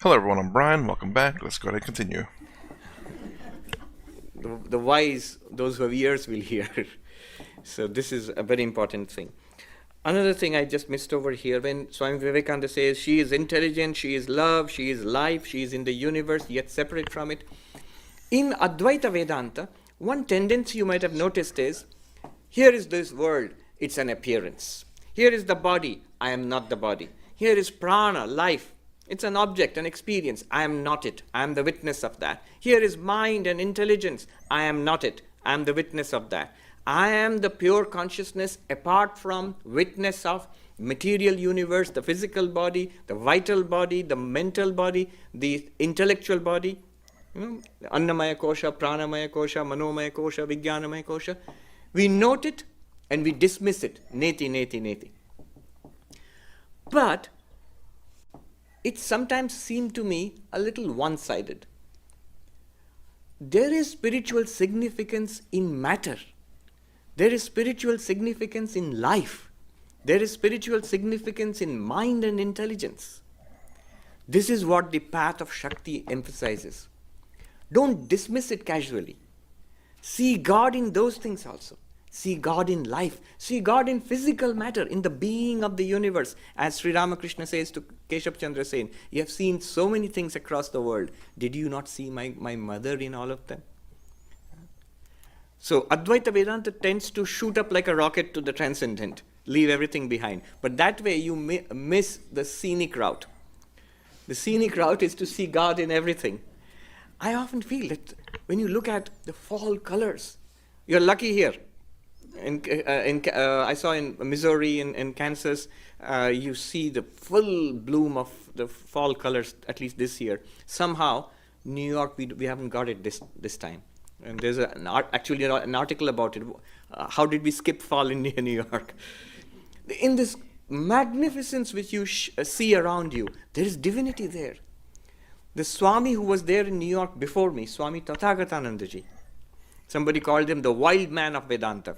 Hello everyone, I'm Brian. Welcome back. Let's go ahead and continue. The wise, those who have ears will hear. So this is a very important thing. Another thing I just missed over here, when Swami Vivekananda says she is intelligent, she is love, she is life, she is in the universe, yet separate from it. In Advaita Vedanta, one tendency you might have noticed is, here is this world, it's an appearance. Here is the body, I am not the body. Here is prana, life. It's an object, an experience. I am not it. I am the witness of that. Here is mind and intelligence. I am not it. I am the witness of that. I am the pure consciousness apart from witness of material universe, the physical body, the vital body, the mental body, the intellectual body. Annamaya kosha, pranamaya kosha, manomaya kosha, vijnanamaya kosha. We note it and we dismiss it. Neti, neti, neti. But it sometimes seemed to me a little one-sided. There is spiritual significance in matter. There is spiritual significance in life. There is spiritual significance in mind and intelligence. This is what the path of Shakti emphasizes. Don't dismiss it casually. See God in those things also. See God in life. See God in physical matter, in the being of the universe. As Sri Ramakrishna says to Keshab Chandra Sen, you have seen so many things across the world. Did you not see my mother in all of them? So Advaita Vedanta tends to shoot up like a rocket to the transcendent, leave everything behind. But that way you miss the scenic route. The scenic route is to see God in everything. I often feel that when you look at the fall colors, you're lucky here. I saw in Missouri, in Kansas, you see the full bloom of the fall colors, at least this year. Somehow, New York, we haven't got it this time. And there's actually an article about it. How did we skip fall in New York? In this magnificence which you see around you, there is divinity there. The Swami who was there in New York before me, Swami Tathagatanandaji, somebody called him the wild man of Vedanta.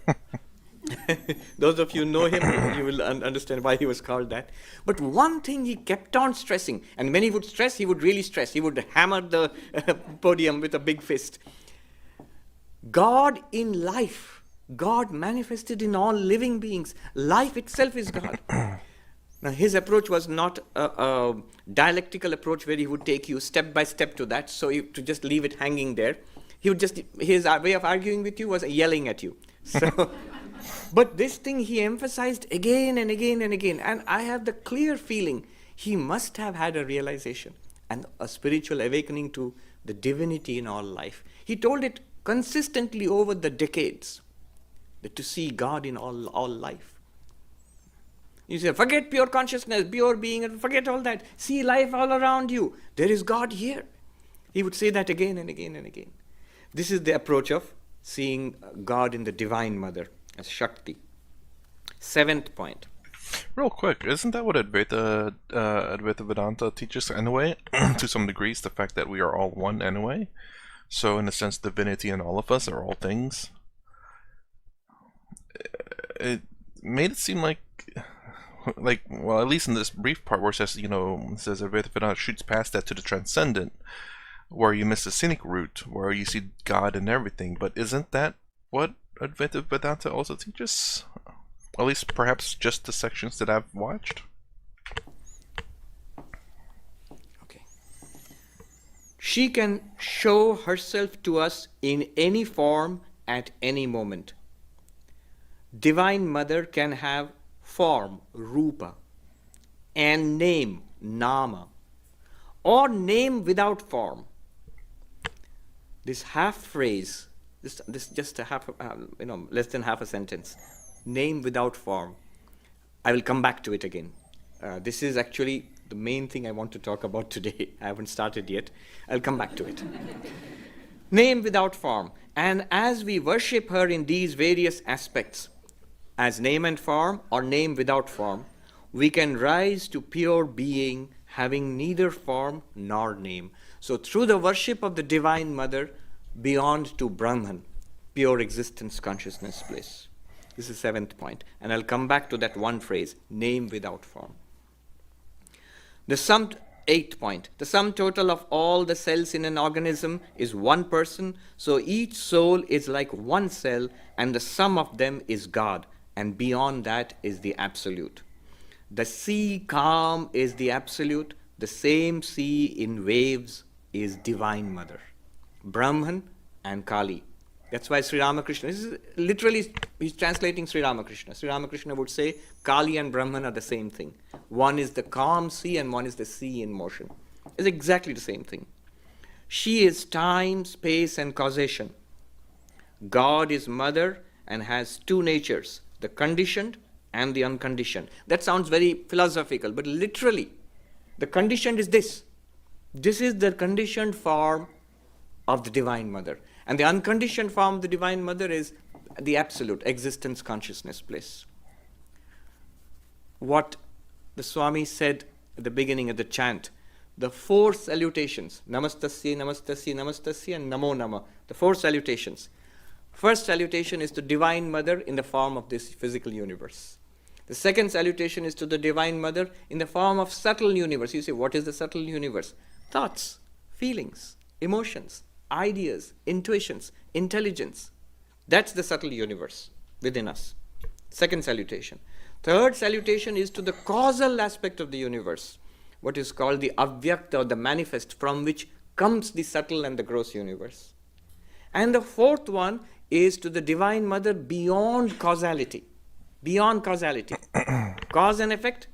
Those of you know him, you will understand why he was called that. But one thing he kept on stressing, and when he would stress, he would really stress. He would hammer the podium with a big fist. God in life, God manifested in all living beings. Life itself is God. Now, his approach was not a dialectical approach where he would take you step by step to that, so to just leave it hanging there. He would just, his way of arguing with you was yelling at you. So, but this thing he emphasized again and again and again. And I have the clear feeling he must have had a realization and a spiritual awakening to the divinity in all life. He told it consistently over the decades, that to see God in all life. You say, forget pure consciousness, pure being, forget all that. See life all around you. There is God here. He would say that again and again and again. This is the approach of seeing God in the Divine Mother as Shakti. 7th point. Real quick, isn't that what Advaita Vedanta teaches anyway? To some degrees, the fact that we are all one anyway. So in a sense, divinity in all of us are all things. It made it seem like, well, at least in this brief part where it says, says Advaita Vedanta shoots past that to the transcendent, where you miss the scenic route, where you see God in everything. But isn't that what Advaita Vedanta also teaches? At least perhaps just the sections that I've watched. Okay. She can show herself to us in any form at any moment. Divine Mother can have form, rupa, and name, nama, or name without form. This half phrase, this just a half, less than half a sentence, name without form. I will come back to it again. This is actually the main thing I want to talk about today. I haven't started yet. I'll come back to it. Name without form. And as we worship her in these various aspects, as name and form or name without form, we can rise to pure being having neither form nor name. So through the worship of the Divine Mother, beyond to Brahman, pure existence, consciousness, bliss. This is 7th point. And I'll come back to that one phrase, name without form. The Eighth point, the sum total of all the cells in an organism is one person, so each soul is like one cell, and the sum of them is God, and beyond that is the absolute. The sea calm is the absolute, the same sea in waves is Divine Mother, Brahman and Kali. That's why Sri Ramakrishna, this is literally, he's translating Sri Ramakrishna. Sri Ramakrishna would say Kali and Brahman are the same thing. One is the calm sea and one is the sea in motion. It's exactly the same thing. She is time, space, and causation. God is mother and has two natures, the conditioned and the unconditioned. That sounds very philosophical, but literally, the conditioned is this. This is the conditioned form of the Divine Mother. And the unconditioned form of the Divine Mother is the absolute existence, consciousness, bliss. What the Swami said at the beginning of the chant, the four salutations, Namastasya, Namastasya, Namastasya, and Namo Nama, the four salutations. First salutation is to Divine Mother in the form of this physical universe. The second salutation is to the Divine Mother in the form of subtle universe. You say, what is the subtle universe? Thoughts, feelings, emotions, ideas, intuitions, intelligence. That's the subtle universe within us. Second salutation. Third salutation is to the causal aspect of the universe, what is called the avyakta or the manifest, from which comes the subtle and the gross universe. And the fourth one is to the Divine Mother beyond causality. Beyond causality. Cause and effect.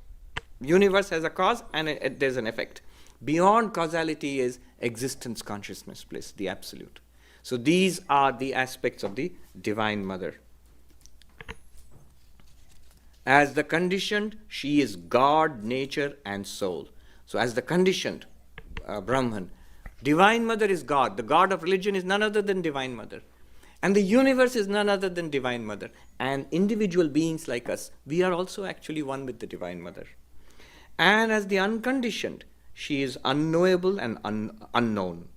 Universe has a cause and there's an effect. Beyond causality is existence, consciousness, bliss, the absolute. So these are the aspects of the Divine Mother. As the conditioned, she is God, nature, and soul. So as the conditioned, Brahman, Divine Mother is God. The God of religion is none other than Divine Mother. And the universe is none other than Divine Mother. And individual beings like us, we are also actually one with the Divine Mother. And as the unconditioned, she is unknowable and unknown.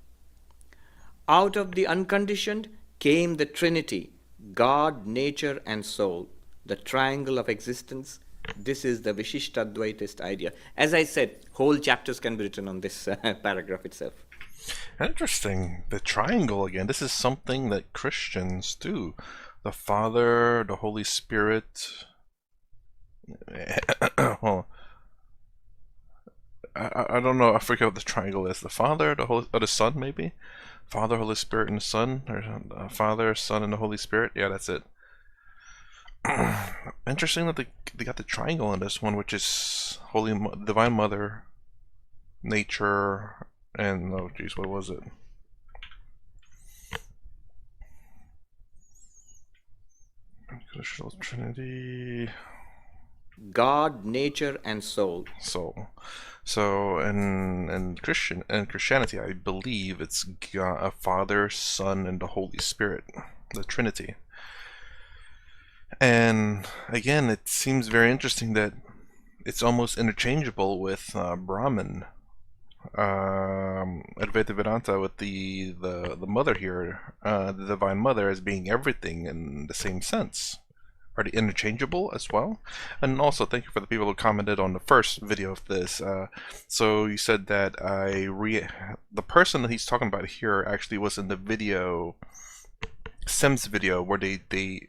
Out of the unconditioned came the Trinity, God, nature, and soul, the triangle of existence. This is the Vishishtadvaitist idea. As I said, whole chapters can be written on this paragraph itself. Interesting. The triangle again. This is something that Christians do. The Father, the Holy Spirit. Well, I don't know. I forget what the triangle is. The Father, the Holy, or the Son, maybe. Father, Holy Spirit, and the Son, or Father, Son, and the Holy Spirit. Yeah, that's it. Interesting that they got the triangle in this one, which is Divine Mother, nature, and oh geez, what was it? Trinity. God, nature, and soul. Soul. So in Christianity, I believe it's God, a Father, Son, and the Holy Spirit, the Trinity. And again, it seems very interesting that it's almost interchangeable with Brahman, Advaita Vedanta, with the mother here, the Divine Mother, as being everything in the same sense. Are they interchangeable as well? And also, thank you for the people who commented on the first video of this. So you said that the person that he's talking about here actually was in the video, Sim's video, where they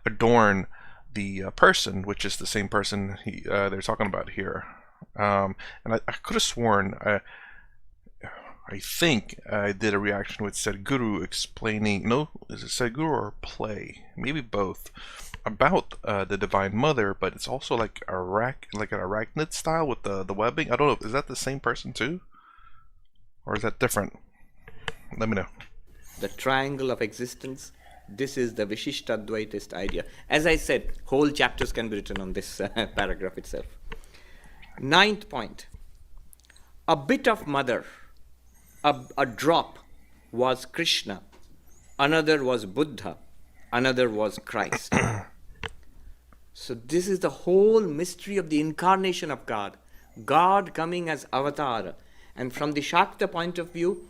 adorn the person, which is the same person they're talking about here. And I could have sworn, I think I did a reaction with Sadhguru explaining, no, is it Sadhguru or Play? Maybe both, about the Divine Mother, but it's also like an arachnid style with the webbing. I don't know, is that the same person too? Or is that different? Let me know. The triangle of existence. This is the Vishishtadvaitist idea. As I said, whole chapters can be written on this paragraph itself. Ninth point. A bit of mother, a drop, was Krishna. Another was Buddha. Another was Christ. So this is the whole mystery of the incarnation of God. God coming as avatar. And from the Shakta point of view,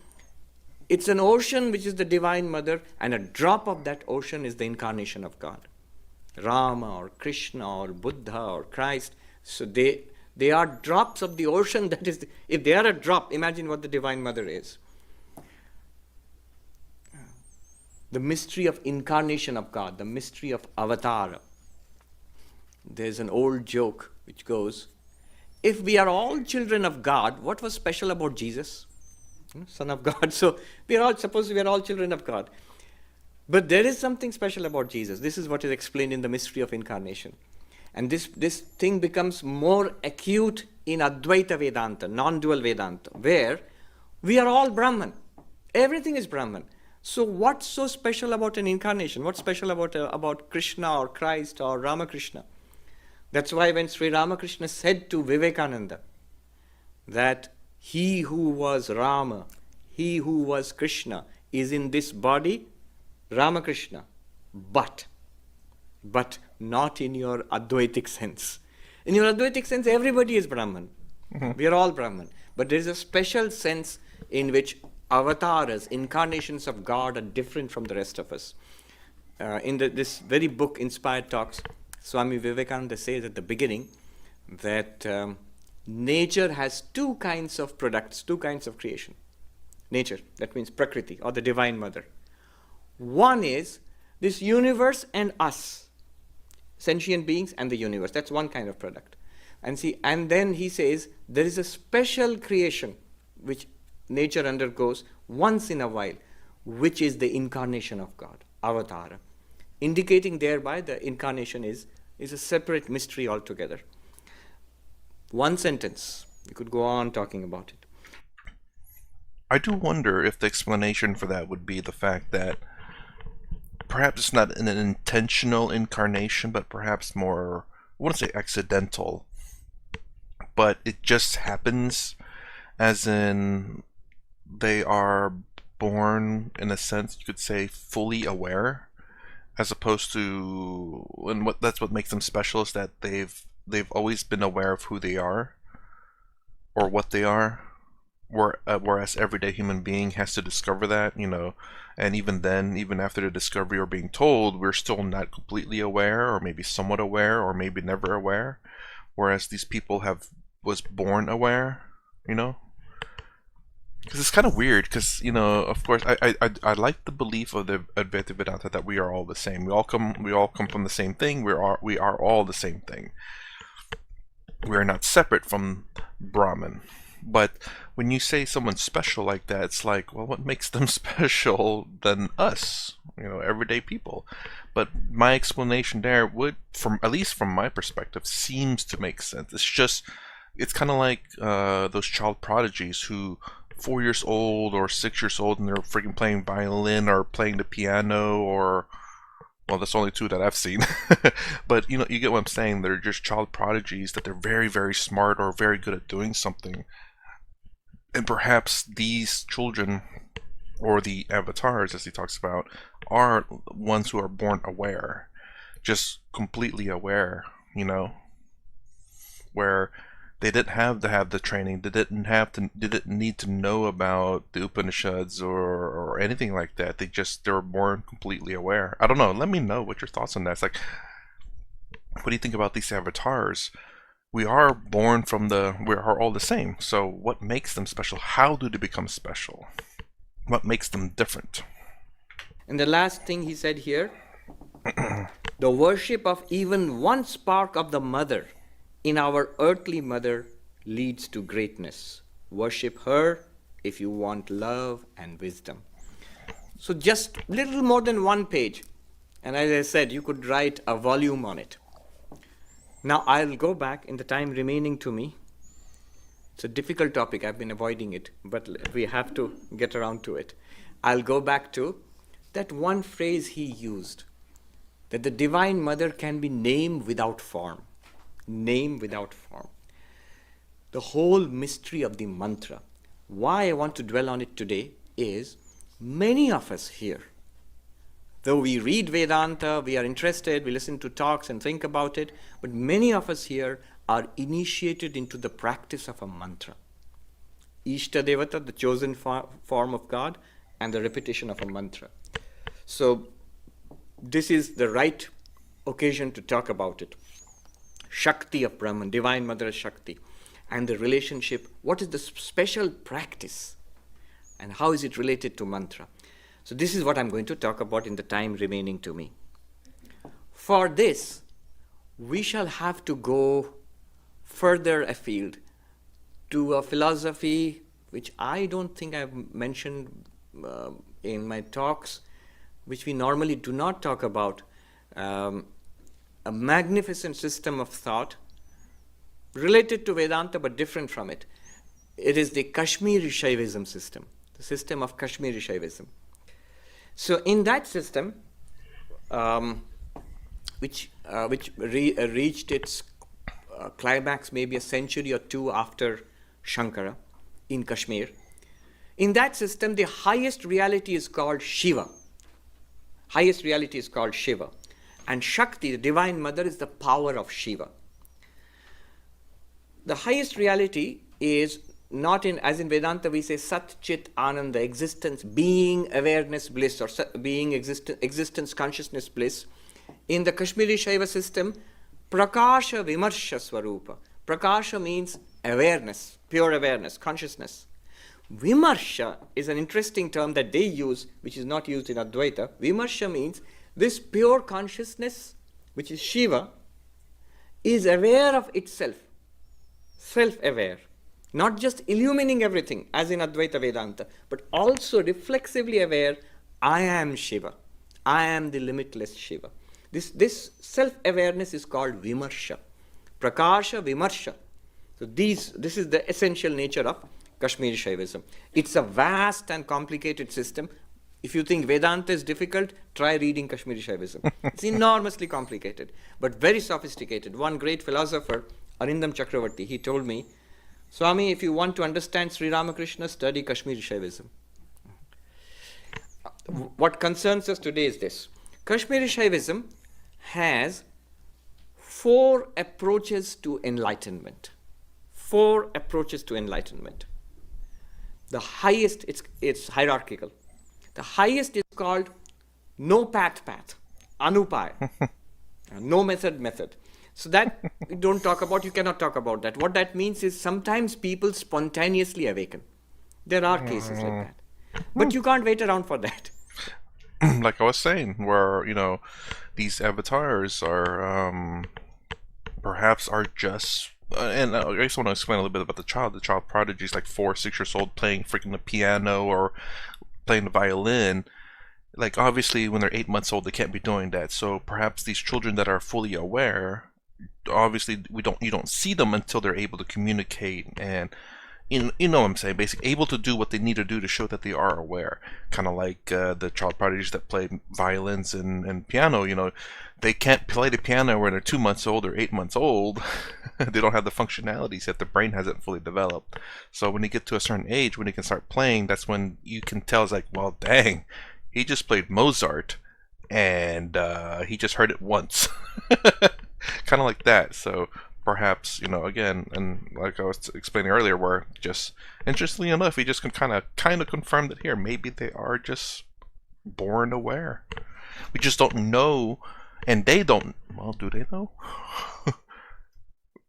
it's an ocean which is the Divine Mother, and a drop of that ocean is the incarnation of God. Rama or Krishna or Buddha or Christ. So They are drops of the ocean. That is, if they are a drop, imagine what the Divine Mother is. The mystery of incarnation of God, the mystery of avatar. There's an old joke which goes, if we are all children of God, what was special about Jesus? Son of God. So suppose we are all children of God. But there is something special about Jesus. This is what is explained in the mystery of incarnation. And this thing becomes more acute in Advaita Vedanta, non-dual Vedanta, where we are all Brahman. Everything is Brahman. So what's so special about an incarnation? What's special about Krishna or Christ or Ramakrishna? That's why when Sri Ramakrishna said to Vivekananda that he who was Rama, he who was Krishna is in this body, Ramakrishna, but not in your Advaitic sense. In your Advaitic sense, everybody is Brahman. We are all Brahman. But there is a special sense in which avatars, incarnations of God, are different from the rest of us. In this very book, Inspired Talks, Swami Vivekananda says at the beginning that nature has two kinds of products, two kinds of creation. Nature, that means Prakriti or the Divine Mother. One is this universe and us, sentient beings and the universe. That's one kind of product. And then he says there is a special creation which nature undergoes once in a while, which is the incarnation of God, avatara, indicating thereby the incarnation is a separate mystery altogether. One sentence, you could go on talking about it. I do wonder if the explanation for that would be the fact that perhaps it's not an intentional incarnation, but perhaps more, I wouldn't say accidental, but it just happens, as in they are born, in a sense, you could say, fully aware, as opposed to, and that's what makes them special, is that they've always been aware of who they are, or what they are, whereas everyday human being has to discover that, and even then, even after the discovery or being told, we're still not completely aware, or maybe somewhat aware, or maybe never aware, whereas these people was born aware, Because it's kind of weird, because, of course, I like the belief of the Advaita Vedanta that we are all the same. We all come from the same thing. We are all the same thing. We are not separate from Brahman. But when you say someone's special like that, it's like, well, what makes them special than us, everyday people? But my explanation there would, at least from my perspective, seems to make sense. It's kind of like those child prodigies who 4 years old or 6 years old and they're freaking playing violin or playing the piano, or, well, that's only two that I've seen. But you get what I'm saying. They're just child prodigies, that they're very, very smart or very good at doing something. And perhaps these children, or the avatars as he talks about, are ones who are born aware, just completely aware, where they didn't have to have the training. They didn't need to know about the Upanishads or anything like that. They were born completely aware. I don't know. Let me know what your thoughts on that. It's like, what do you think about these avatars? We are born we are all the same. So what makes them special? How do they become special? What makes them different? And the last thing he said here, the worship of even one spark of the mother in our earthly mother leads to greatness. Worship her if you want love and wisdom. So just little more than one page. And as I said, you could write a volume on it. Now I'll go back in the time remaining to me. It's a difficult topic. I've been avoiding it, but we have to get around to it. I'll go back to that one phrase he used, that the Divine Mother can be named without form. Name without form. The whole mystery of the mantra. Why I want to dwell on it today is many of us here, though we read Vedanta, we are interested, we listen to talks and think about it, but many of us here are initiated into the practice of a mantra. Ishta Devata, the chosen form of God, and the repetition of a mantra. So this is the right occasion to talk about it. Shakti of Brahman, Divine Mother Shakti, and the relationship, what is the special practice and how is it related to mantra. So this is what I'm going to talk about in the time remaining to me. For this, we shall have to go further afield to a philosophy which I don't think I've mentioned in my talks, which we normally do not talk about, a magnificent system of thought related to Vedanta but different from it. It is the Kashmiri Shaivism system, the system of Kashmiri Shaivism. So in that system, which reached its climax maybe a century or two after Shankara in Kashmir, in that system the highest reality is called Shiva. Highest reality is called Shiva. And Shakti, the Divine Mother, is the power of Shiva. The highest reality is not in, as in Vedanta we say Sat Chit Ananda, existence, being, awareness, bliss, or being, existence, consciousness, bliss. In the Kashmiri Shaiva system, Prakasha Vimarsha Swarupa. Prakasha means awareness, pure awareness, consciousness. Vimarsha is an interesting term that they use, which is not used in Advaita. Vimarsha means this pure consciousness, which is Shiva, is aware of itself, self-aware, not just illumining everything as in Advaita Vedanta, but also reflexively aware, I am Shiva, I am the limitless Shiva. This self-awareness is called Vimarsha, Prakasha Vimarsha. So this is the essential nature of Kashmiri Shaivism. It's a vast and complicated system. If you think Vedanta is difficult, try reading Kashmiri Shaivism. It's enormously complicated, but very sophisticated. One great philosopher, Arindam Chakravarti, he told me, Swami, if you want to understand Sri Ramakrishna, study Kashmiri Shaivism. What concerns us today is this. Kashmiri Shaivism has 4 approaches to enlightenment. 4 approaches to enlightenment. The highest, it's hierarchical. The highest is called no path, anupaya, no method. So that we don't talk about, you cannot talk about that. What that means is sometimes people spontaneously awaken. There are cases like that. But you can't wait around for that. Like I was saying, where, these avatars are, perhaps are just, and I just want to explain a little bit about the child prodigies, like 4 or 6 years old playing freaking the piano or playing the violin. Like obviously when they're 8 months old they can't be doing that, so perhaps these children that are fully aware, obviously you don't see them until they're able to communicate and you know what I'm saying, basically able to do what they need to do to show that they are aware. Kind of like the child prodigies that play violins and piano, they can't play the piano when they're 2 months old or 8 months old. They don't have the functionalities yet, the brain hasn't fully developed. So when they get to a certain age, when they can start playing, that's when you can tell, it's like, well, dang, he just played Mozart and he just heard it once. Kind of like that. So perhaps, again, and like I was explaining earlier, where just interestingly enough, we just can kind of confirm that here, maybe they are just born aware. We just don't know, and they don't. Well, do they know?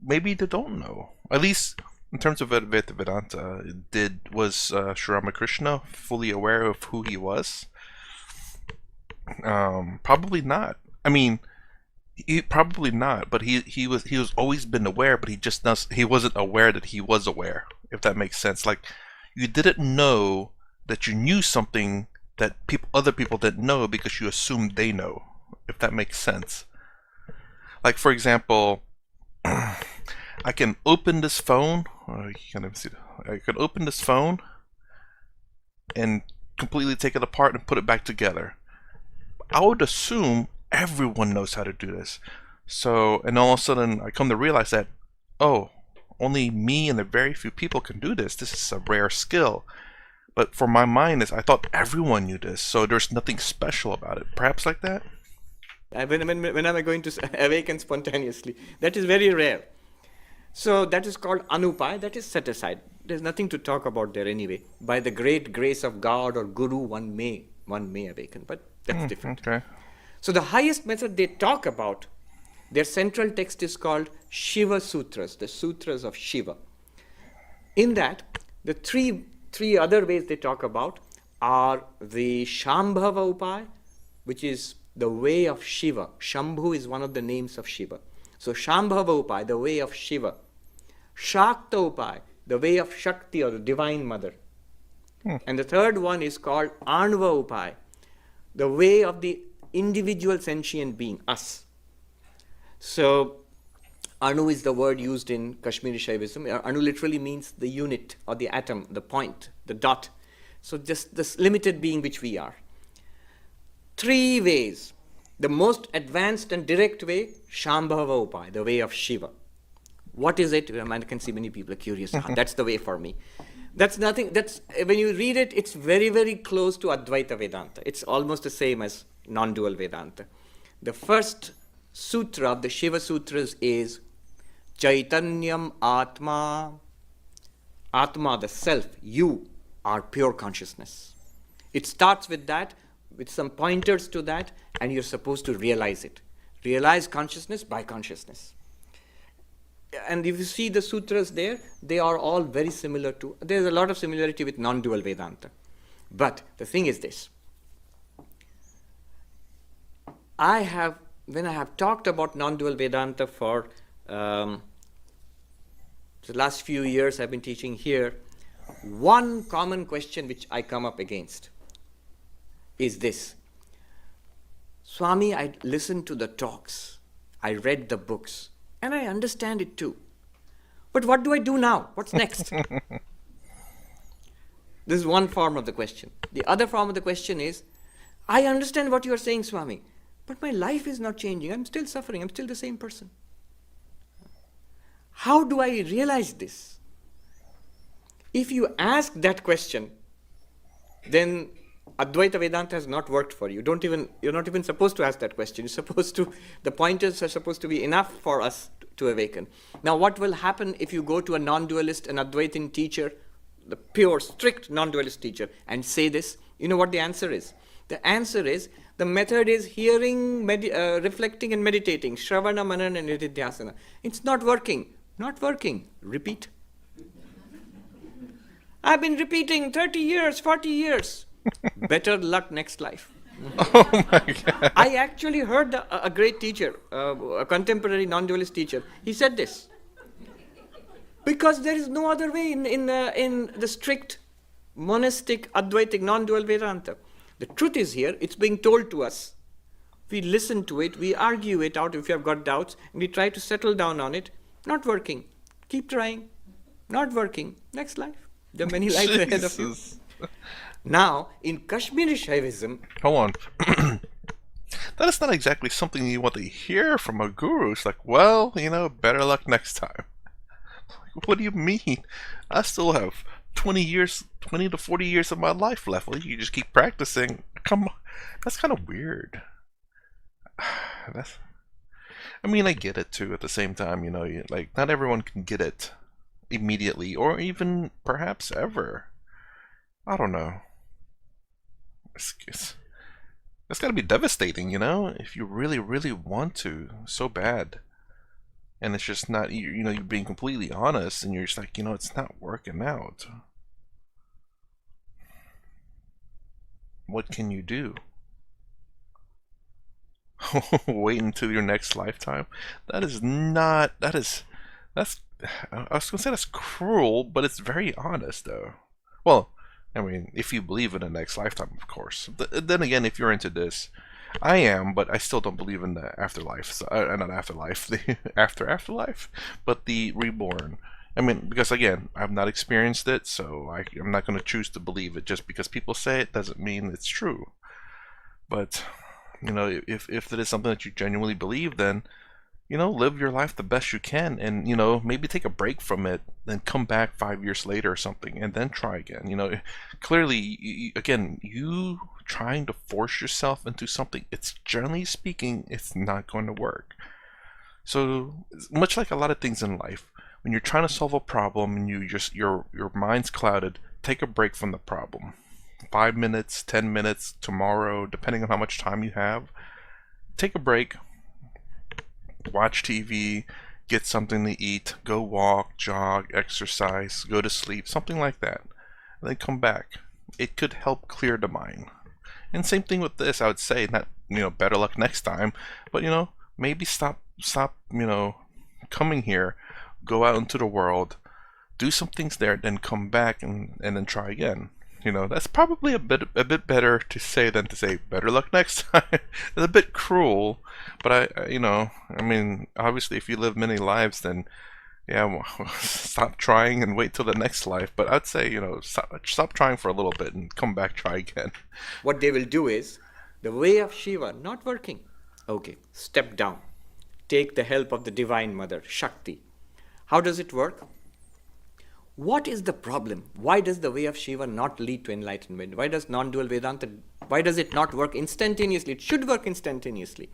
Maybe they don't know. At least in terms of Advaita Vedanta, was Sri Ramakrishna fully aware of who he was? Probably not. I mean, he probably not, but he was always been aware, but he wasn't aware that he was aware, if that makes sense. Like, you didn't know that you knew something that other people didn't know because you assumed they know, if that makes sense. Like, for example, I can open this phone, I could open this phone and completely take it apart and put it back together. I would assume everyone knows how to do this. So, and all of a sudden I come to realize that, oh, only me and a very few people can do this. This is a rare skill. But for my mind, I thought everyone knew this, so there's nothing special about it. Perhaps like that? When am I going to awaken spontaneously? That is very rare. So that is called anupaya, that is set aside. There's nothing to talk about there anyway. By the great grace of God or Guru, one may awaken, but that's different. Okay. So the highest method they talk about Their central text is called Shiva Sutras, the Sutras of Shiva. In that, the three other ways they talk about are the Shambhava Upaya, which is the way of Shiva. Shambhu is one of the names of Shiva. So Shambhava Upaya, the way of Shiva. Shakta Upaya, the way of Shakti or the Divine Mother. And the third one is called Anva Upaya, the way of the individual sentient being, us. So Anu is the word used in Kashmiri Shaivism. Anu literally means the unit or the atom, the point, the dot. So just this limited being which we are. Three ways. The most advanced and direct way, Shambhava Upaya, the way of Shiva. What is it? I can see many people are curious. That's the way for me. That's nothing. That's when you read it, it's very, very close to Advaita Vedanta. It's almost the same as non-dual Vedanta. The first sutra of the Shiva Sutras is Chaitanyam Atma. Atma, the self, you are pure consciousness. It starts with that, with some pointers to that, and you're supposed to realize it. Realize consciousness by consciousness. And if you see the sutras there, they are all very similar to, there's a lot of similarity with non-dual Vedanta. But the thing is this. When I have talked about non-dual Vedanta for the last few years I've been teaching here, one common question which I come up against is this. Swami, I listened to the talks, I read the books, and I understand it too. But what do I do now? What's next? This is one form of the question. The other form of the question is, I understand what you are saying, Swami, but my life is not changing. I'm still suffering. I'm still the same person. How do I realize this? If you ask that question, then Advaita Vedanta has not worked for you. You're not even supposed to ask that question. The pointers are supposed to be enough for us to awaken. Now, what will happen if you go to a non-dualist, an Advaitin teacher, the pure, strict non-dualist teacher, and say this? You know what the answer is? The answer is, the method is hearing, reflecting and meditating. Shravana, Manana and Nididhyasana. It's not working. Not working. Repeat. I've been repeating 30 years, 40 years. Better luck next life. Oh my God. I actually heard a great teacher, a contemporary non-dualist teacher. He said this. Because there is no other way in the strict monastic Advaitic non-dual Vedanta. The truth is here, it's being told to us. We listen to it, we argue it out if we have got doubts, and we try to settle down on it. Not working. Keep trying. Not working. Next life. There are many lives ahead of you. Now, in Kashmiri Shaivism... Hold on. That is not exactly something you want to hear from a guru. It's like, well, better luck next time. What do you mean? I still have 20 to 40 years of my life left. Well, you just keep practicing. Come on. That's kind of weird. I get it too at the same time, like, not everyone can get it immediately or even perhaps ever. I don't know. That's got to be devastating, if you really, really want to so bad. And it's just not, you're being completely honest and you're just like, it's not working out. What can you do? Wait until your next lifetime? I was gonna say that's cruel, but it's very honest though. Well, if you believe in the next lifetime, of course. Then again, if you're into this, I am, but I still don't believe in the afterlife. So, not afterlife, the afterlife, but the reborn. Because again, I've not experienced it, so I'm not going to choose to believe it. Just because people say it doesn't mean it's true. But if it is something that you genuinely believe, then live your life the best you can, and maybe take a break from it, then come back 5 years later or something, and then try again. Clearly, again, you trying to force yourself into something, it's generally speaking, it's not going to work. So much like a lot of things in life, when you're trying to solve a problem and your mind's clouded, take a break from the problem. 5 minutes, 10 minutes, tomorrow, depending on how much time you have. Take a break. watch TV, get something to eat, go walk, jog, exercise, go to sleep, something like that, and then come back. It could help clear the mind. And same thing with this, I would say, not, better luck next time, but, maybe stop, coming here, go out into the world, do some things there, then come back and then try again. That's probably a bit better to say than to say better luck next time. It's a bit cruel, but I mean, obviously, if you live many lives, then yeah, well, stop trying and wait till the next life. But I'd say, stop trying for a little bit and come back, try again. What they will do is, the way of Shiva not working. Okay, step down. Take the help of the Divine Mother, Shakti. How does it work? What is the problem? Why does the way of Shiva not lead to enlightenment? Why does non-dual Vedanta, why does it not work instantaneously? It should work instantaneously.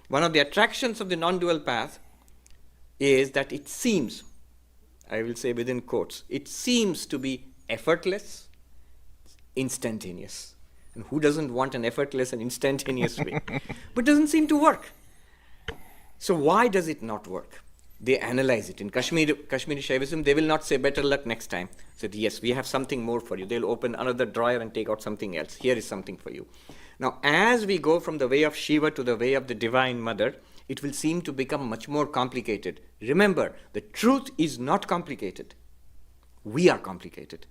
One of the attractions of the non-dual path is that it seems, I will say within quotes, it seems to be effortless, instantaneous. And who doesn't want an effortless and instantaneous way? But doesn't seem to work. So why does it not work? They analyze it. In Kashmiri Shaivism, they will not say better luck next time. Said, yes, we have something more for you. They'll open another drawer and take out something else. Here is something for you. Now, as we go from the way of Shiva to the way of the Divine Mother, it will seem to become much more complicated. Remember, the truth is not complicated. We are complicated.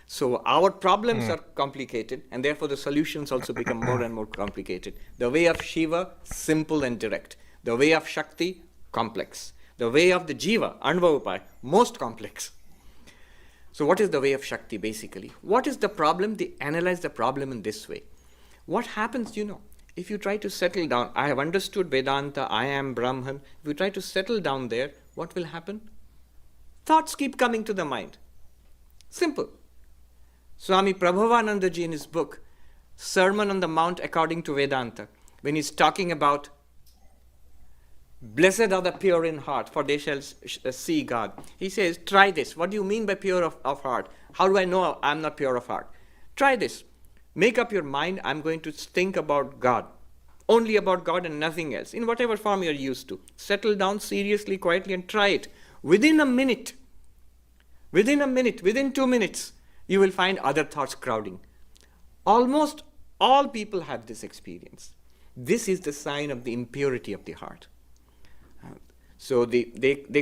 So our problems are complicated, and therefore the solutions also become more and more complicated. The way of Shiva, simple and direct. The way of Shakti, complex. The way of the Jiva, Anvavapaya, most complex. So what is the way of Shakti basically? What is the problem? They analyze the problem in this way. What happens, if you try to settle down, I have understood Vedanta, I am Brahman. If you try to settle down there, what will happen? Thoughts keep coming to the mind. Simple. Swami Prabhavanandaji in his book, Sermon on the Mount According to Vedanta, when he's talking about blessed are the pure in heart, for they shall see God. He says, try this. What do you mean by pure of heart? How do I know I'm not pure of heart? Try this. Make up your mind, I'm going to think about God. Only about God and nothing else, in whatever form you're used to. Settle down seriously, quietly, and try it. Within a minute, within 2 minutes, you will find other thoughts crowding. Almost all people have this experience. This is the sign of the impurity of the heart. So they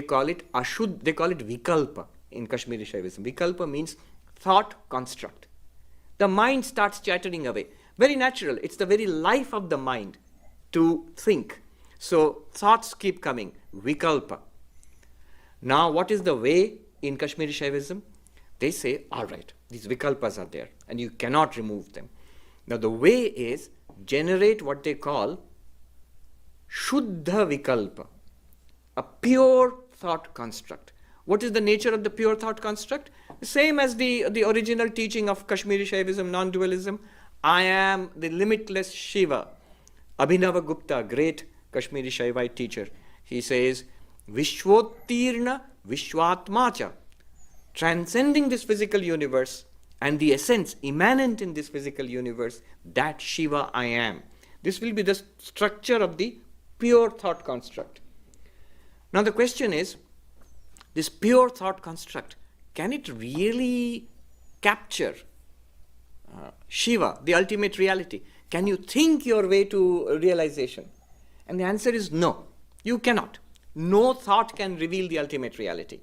call it ashud, they call it vikalpa in Kashmiri Shaivism. Vikalpa means thought construct. The mind starts chattering away. Very natural. It's the very life of the mind to think. So thoughts keep coming. Vikalpa. Now what is the way in Kashmiri Shaivism? They say, all right, these vikalpas are there and you cannot remove them. Now the way is generate what they call Shuddha Vikalpa, a pure thought construct. What is the nature of the pure thought construct? Same as the original teaching of Kashmiri Shaivism, non-dualism. I am the limitless Shiva. Abhinava Gupta, great Kashmiri Shaivite teacher, he says, Vishwottirna Vishwatmacha, transcending this physical universe and the essence immanent in this physical universe, that Shiva I am. This will be the structure of the pure thought construct. Now the question is, this pure thought construct, can it really capture Shiva, the ultimate reality? Can you think your way to realization? And the answer is no, you cannot. No thought can reveal the ultimate reality.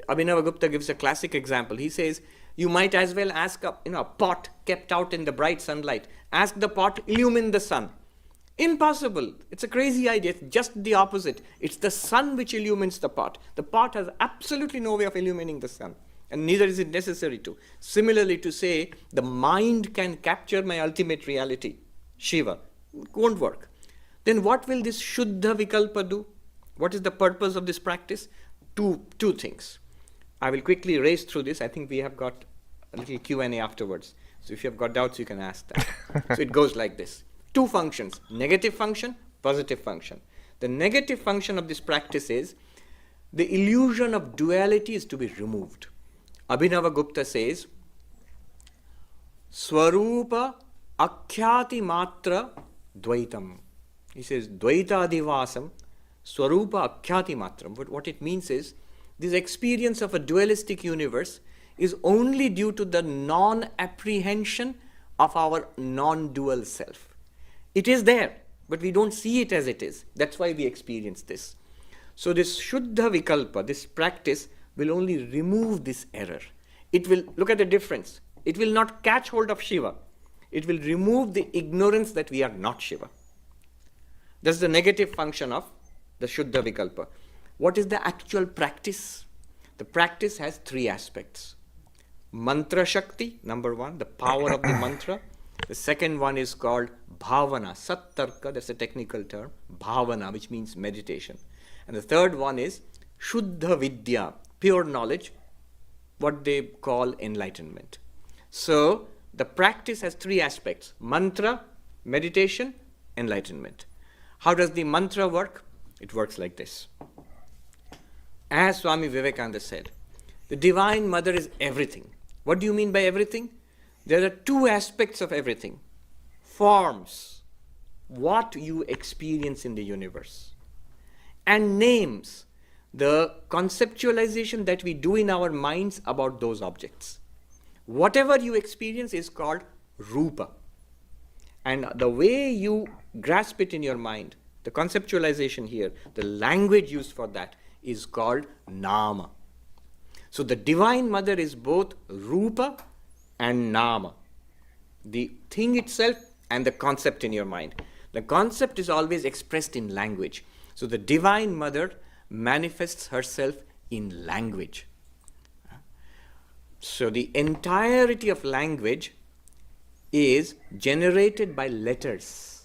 Abhinava Gupta gives a classic example. He says, you might as well ask a pot kept out in the bright sunlight. Ask the pot, illumine the sun. Impossible. It's a crazy idea. It's just the opposite. It's the sun which illumines the pot. The pot has absolutely no way of illumining the sun, and neither is it necessary to. Similarly, to say the mind can capture my ultimate reality, Shiva, it won't work. Then what will this Shuddha Vikalpa do? What is the purpose of this practice? Two things. I will quickly race through this. I think we have got a little Q&A afterwards. So if you have got doubts, you can ask that. So it goes like this. 2 functions, negative function, positive function. The negative function of this practice is the illusion of duality is to be removed. Abhinava Gupta says, Swarupa Akhyati Matra Dvaitam. He says, Dvaita Adivasam Swarupa Akhyati Matram. But what it means is, this experience of a dualistic universe is only due to the non-apprehension of our non-dual self. It is there, but we don't see it as it is. That's why we experience this. So this Shuddha Vikalpa, this practice, will only remove this error. It will, look at the difference. It will not catch hold of Shiva. It will remove the ignorance that we are not Shiva. That's the negative function of the Shuddha Vikalpa. What is the actual practice? The practice has three aspects. Mantra Shakti, number one, the power of the mantra. The second one is called Bhavana, Sattarka, that's a technical term, Bhavana, which means meditation. And the third one is Shuddha Vidya, pure knowledge, what they call enlightenment. So, the practice has three aspects: mantra, meditation, enlightenment. How does the mantra work? It works like this. As Swami Vivekananda said, the Divine Mother is everything. What do you mean by everything? There are two aspects of everything. Forms, what you experience in the universe, and names, the conceptualization that we do in our minds about those objects. Whatever you experience is called Rupa. And the way you grasp it in your mind, the conceptualization here, the language used for that is called Nama. So the Divine Mother is both Rupa and Nama, the thing itself and the concept in your mind. The concept is always expressed in language. So the Divine Mother manifests herself in language. So the entirety of language is generated by letters.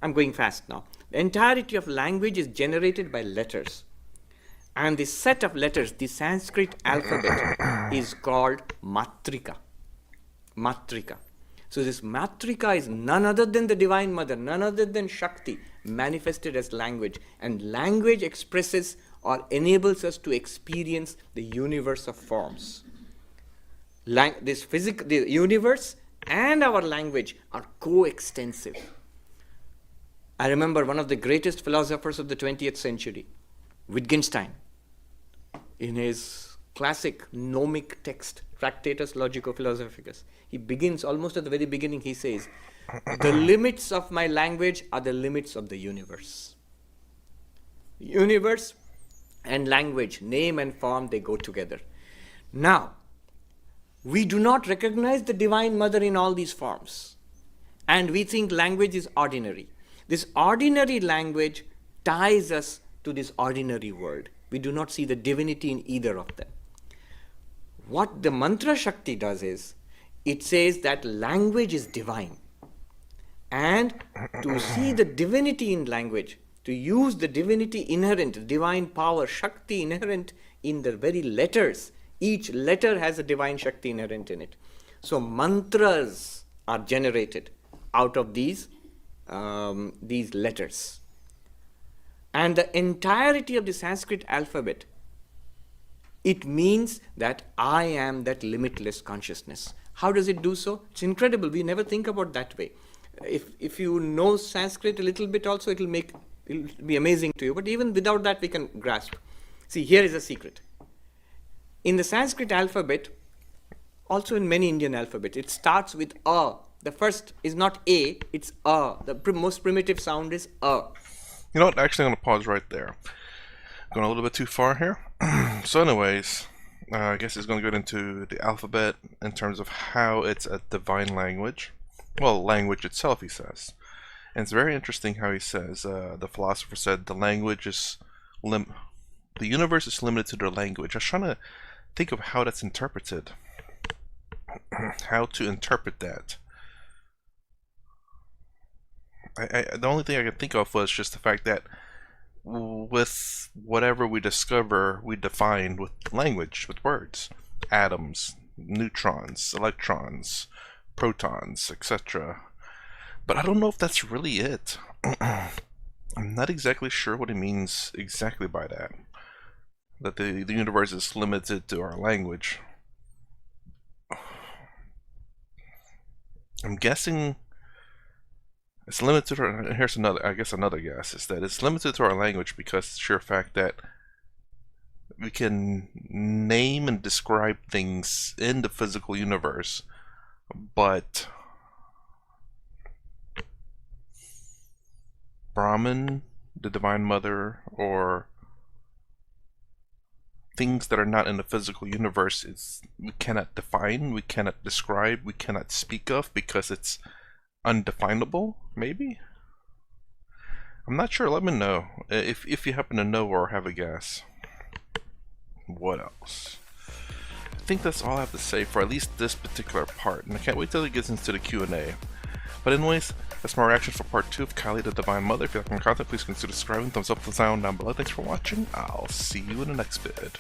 I'm going fast now. The entirety of language is generated by letters. And the set of letters, the Sanskrit alphabet, is called Matrika. Matrika. So this Matrika is none other than the Divine Mother, none other than Shakti, manifested as language. And language expresses or enables us to experience the universe of forms. The universe and our language are coextensive. I remember one of the greatest philosophers of the 20th century, Wittgenstein, in his classic gnomic text, Tractatus Logico-Philosophicus, he begins, almost at the very beginning, he says, the limits of my language are the limits of the universe. Universe and language, name and form, they go together. Now, we do not recognize the Divine Mother in all these forms. And we think language is ordinary. This ordinary language ties us to this ordinary world. We do not see the divinity in either of them. What the Mantra Shakti does is, it says that language is divine. And to see the divinity in language, to use the divinity inherent, divine power, Shakti inherent in the very letters, each letter has a divine Shakti inherent in it. So mantras are generated out of these letters. And the entirety of the Sanskrit alphabet, it means that I am that limitless consciousness. How does it do so? It's incredible. We never think about that way. If you know Sanskrit a little bit also, it'll be amazing to you. But even without that, we can grasp. See, here is a secret. In the Sanskrit alphabet, also in many Indian alphabets, it starts with A. The first is not A, it's A. The most primitive sound is A. You know what? Actually, I'm going to pause right there. Going a little bit too far here. So anyways, I guess he's going to get into the alphabet in terms of how it's a divine language. Well, language itself, he says. And it's very interesting how he says, the philosopher said, the language is the universe is limited to their language. I was trying to think of how that's interpreted. How to interpret that. The only thing I could think of was just the fact that with whatever we discover, we define with language, with words. Atoms, neutrons, electrons, protons, etc. But I don't know if that's really it. I'm not exactly sure what he means exactly by that. That the universe is limited to our language. I'm guessing It's limited to our, here's another, I guess another guess, is that it's limited to our language because the sheer fact that we can name and describe things in the physical universe, but Brahman, the Divine Mother, or things that are not in the physical universe, we cannot define, we cannot describe, we cannot speak of because it's undefinable, maybe? I'm not sure, let me know if you happen to know or have a guess. What else? I think that's all I have to say for at least this particular part, and I can't wait till it gets into the Q&A. But anyways, that's my reaction for part 2 of Kali the Divine Mother. If you like my content, please consider subscribing, thumbs up the sound down below. Thanks for watching, I'll see you in the next vid.